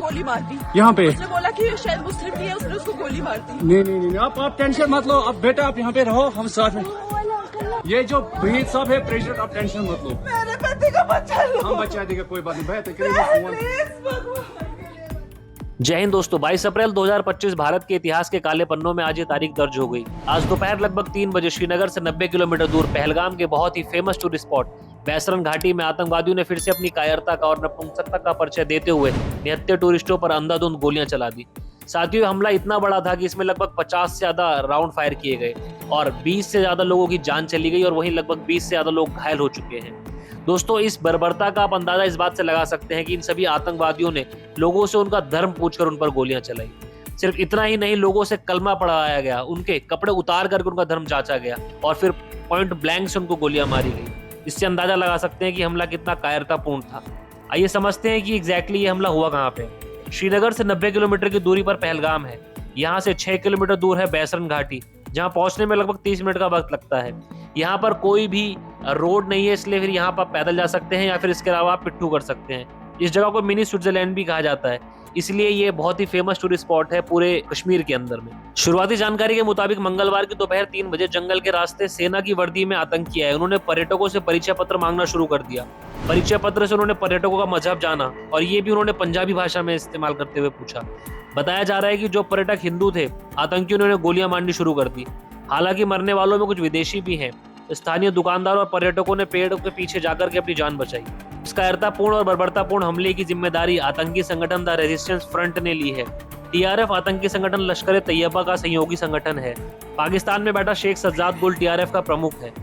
गोली मार दी। यहाँ पे उसने बोला कि शायद मुस्लिम नहीं है, उसने उसको गोली मार दी। नहीं नहीं नहीं, आप टेंशन मत लो। अब बेटा आप यहाँ पे रहो, हम साथ में। ये जो ब्रीद साहब है प्रेसिडेंट, आप टेंशन मत लो। मेरे पति का बच्चा लो। हम बचा देगा, कोई बात नहीं। भैया जय हिंद दोस्तों। 22 अप्रैल 2025 भारत के इतिहास के काले पन्नों में आज ये तारीख दर्ज हो गई। आज दोपहर लगभग 3 बजे श्रीनगर से 90 किलोमीटर दूर पहलगाम के बहुत ही फेमस टूरिस्ट स्पॉट बैसरन घाटी में आतंकवादियों ने फिर से अपनी कायरता का और नपुंसकता का परिचय देते हुए निहत्थे टूरिस्टों पर अंधाधुंध गोलियां चला दी। साथियों, हमला इतना बड़ा था कि इसमें लगभग 50 से ज्यादा राउंड फायर किए गए और 20 से ज्यादा लोगों की जान चली गई और वहीं लगभग 20 से ज्यादा लोग घायल हो चुके हैं। दोस्तों, इस बर्बरता का आप अंदाजा इस बात से लगा सकते हैं कि इन सभी आतंकवादियों ने लोगों से उनका धर्म पूछकर उन पर गोलियां चलाई। सिर्फ इतना ही नहीं, लोगों से कलमा पढ़ाया गया, उनके कपड़े उतार करके उनका धर्म जांचा गया और फिर पॉइंट ब्लैंक से उनको गोलियां मारी गई। इससे अंदाजा लगा सकते हैं कि हमला कितना कायरतापूर्ण था। आइए समझते हैं कि एग्जैक्टली ये हमला हुआ कहाँ पे। श्रीनगर से 90 किलोमीटर की दूरी पर पहलगाम है। यहाँ से 6 किलोमीटर दूर है बैसरन घाटी, जहाँ पहुंचने में लगभग 30 मिनट का वक्त लगता है। यहाँ पर कोई भी रोड नहीं है, इसलिए फिर यहाँ पर पैदल जा सकते हैं या फिर इसके अलावा आप पिट्ठू कर सकते हैं। इस जगह को मिनी स्विट्जरलैंड भी कहा जाता है, इसलिए ये बहुत ही फेमस टूरिस्ट स्पॉट है पूरे कश्मीर के अंदर में। शुरुआती जानकारी के मुताबिक मंगलवार की दोपहर 3 बजे जंगल के रास्ते सेना की वर्दी में आतंकी आए। उन्होंने पर्यटकों से परिचय पत्र मांगना शुरू कर दिया। परिचय पत्र से उन्होंने पर्यटकों का मजहब जाना और ये भी उन्होंने पंजाबी भाषा में इस्तेमाल करते हुए पूछा। बताया जा रहा है कि जो पर्यटक हिंदू थे, आतंकियों ने उन्हें गोलियां मारनी शुरू कर दी। हालांकि मरने वालों में कुछ विदेशी भी हैं। स्थानीय दुकानदार और पर्यटकों ने पेड़ के पीछे जाकर के अपनी जान बचाई। इस कायरतापूर्ण और बर्बरतापूर्ण हमले की जिम्मेदारी आतंकी संगठन द रेजिस्टेंस फ्रंट ने ली है। टीआरएफ आतंकी संगठन लश्कर ए तैयबा का सहयोगी संगठन है। पाकिस्तान में बैठा शेख सज्जाद गुल टीआरएफ का प्रमुख है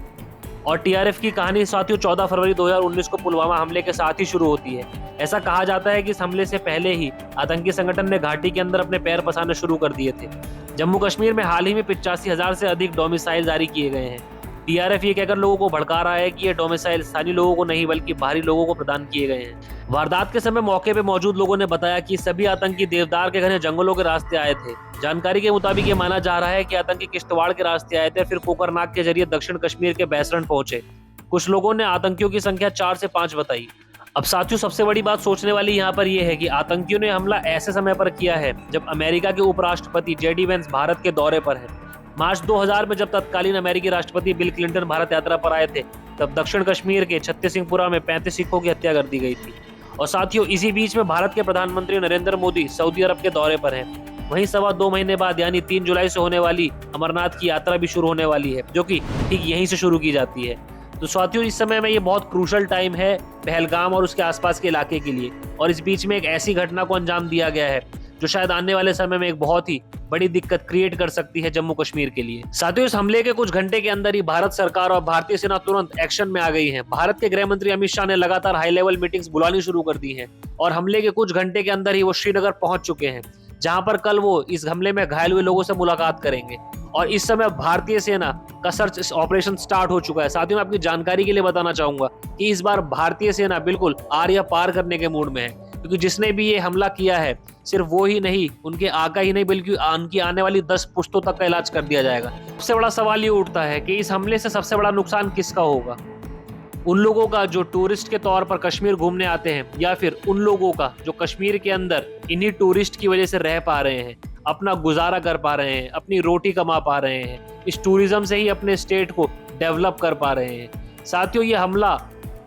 और टीआरएफ की कहानी साथियों 14 फरवरी 2019 को पुलवामा हमले के साथ ही शुरू होती है। ऐसा कहा जाता है कि इस हमले से पहले ही आतंकी संगठन ने घाटी के अंदर अपने पैर पसारने शुरू कर दिए थे। जम्मू कश्मीर में हाल ही में 85,000 से अधिक डोमिसाइल जारी किए गए हैं। टीआरएफ ये कहकर लोगों को भड़का रहा है कि ये डोमिसाइल स्थानीय लोगों को नहीं बल्कि बाहरी लोगों को प्रदान किए गए हैं। वारदात के समय मौके पे मौजूद लोगों ने बताया कि सभी आतंकी देवदार के घने जंगलों के रास्ते आए थे। जानकारी के मुताबिक ये माना जा रहा है कि आतंकी किश्तवाड़ के रास्ते आए थे, फिर कोकरनाग के जरिए दक्षिण कश्मीर के बैसरन पहुंचे। कुछ लोगों ने आतंकियों की संख्या 4 से 5 बताई। अब साथियों, सबसे बड़ी बात सोचने वाली यहाँ पर यह है कि आतंकियों ने हमला ऐसे समय पर किया है जब अमेरिका के उपराष्ट्रपति जेडी वेंस भारत के दौरे पर है। मार्च 2000 में जब तत्कालीन अमेरिकी राष्ट्रपति बिल क्लिंटन भारत यात्रा पर आए थे, तब दक्षिण कश्मीर के छत्तीसिंहपुरा में 35 सिखों की हत्या कर दी गई थी। और साथियों, इसी बीच में भारत के प्रधानमंत्री नरेंद्र मोदी सऊदी अरब के दौरे पर हैं। वहीं 2.25 महीने बाद यानी 3 जुलाई से होने वाली अमरनाथ की यात्रा भी शुरू होने वाली है, जो कि ठीक यहीं से शुरू की जाती है। तो साथियों, इस समय में ये बहुत क्रूशल टाइम है पहलगाम और उसके आसपास के इलाके के लिए, और इस बीच में एक ऐसी घटना को अंजाम दिया गया है जो शायद आने वाले समय में एक बहुत ही बड़ी दिक्कत क्रिएट कर सकती है जम्मू कश्मीर के लिए। साथियों, इस हमले के कुछ घंटे के अंदर ही भारत सरकार और भारतीय सेना तुरंत एक्शन में आ गई है। भारत के गृह मंत्री अमित शाह ने लगातार हाई लेवल मीटिंग्स बुलानी शुरू कर दी हैं और हमले के कुछ घंटे के अंदर ही वो श्रीनगर पहुंच चुके हैं, जहां पर कल वो इस हमले में घायल हुए लोगों से मुलाकात करेंगे। और इस समय भारतीय सेना का सर्च ऑपरेशन स्टार्ट हो चुका है। साथियों, मैं आपकी जानकारी के लिए बताना चाहूंगा कि इस बार भारतीय सेना बिल्कुल आर्या पार करने के मूड में है, क्योंकि जिसने भी ये हमला किया है सिर्फ वो ही नहीं, उनके आका ही नहीं बल्कि उनकी आने वाली 10 पुश्तों तक का इलाज कर दिया जाएगा। सबसे बड़ा सवाल ये उठता है कि इस हमले से सबसे बड़ा नुकसान किसका होगा? उन लोगों का जो टूरिस्ट के तौर पर कश्मीर घूमने आते हैं, या फिर उन लोगों का जो कश्मीर के अंदर इन्हीं टूरिस्ट की वजह से रह पा रहे हैं, अपना गुजारा कर पा रहे हैं, अपनी रोटी कमा पा रहे हैं, इस टूरिज्म से ही अपने स्टेट को डेवलप कर पा रहे हैं। साथियों, ये हमला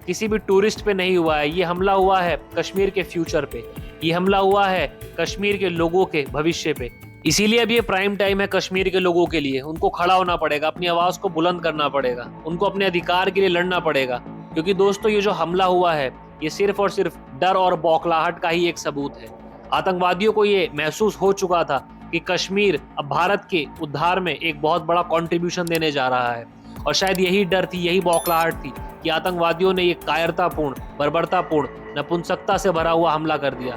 किसी भी टूरिस्ट पे नहीं हुआ है, ये हमला हुआ है कश्मीर के फ्यूचर पे, ये हमला हुआ है कश्मीर के लोगों के भविष्य पे। इसीलिए अब ये प्राइम टाइम है कश्मीर के लोगों के लिए। उनको खड़ा होना पड़ेगा, अपनी आवाज को बुलंद करना पड़ेगा, उनको अपने अधिकार के लिए लड़ना पड़ेगा। क्योंकि दोस्तों, ये जो हमला हुआ है ये सिर्फ और सिर्फ डर और बौखलाहट का ही एक सबूत है। आतंकवादियों को ये महसूस हो चुका था कि कश्मीर अब भारत के उद्धार में एक बहुत बड़ा कंट्रीब्यूशन देने जा रहा है, और शायद यही डर थी, यही बौखलाहट थी कि आतंकवादियों ने ये कायरतापूर्ण, बर्बरतापूर्ण, नपुंसकता से भरा हुआ हमला कर दिया।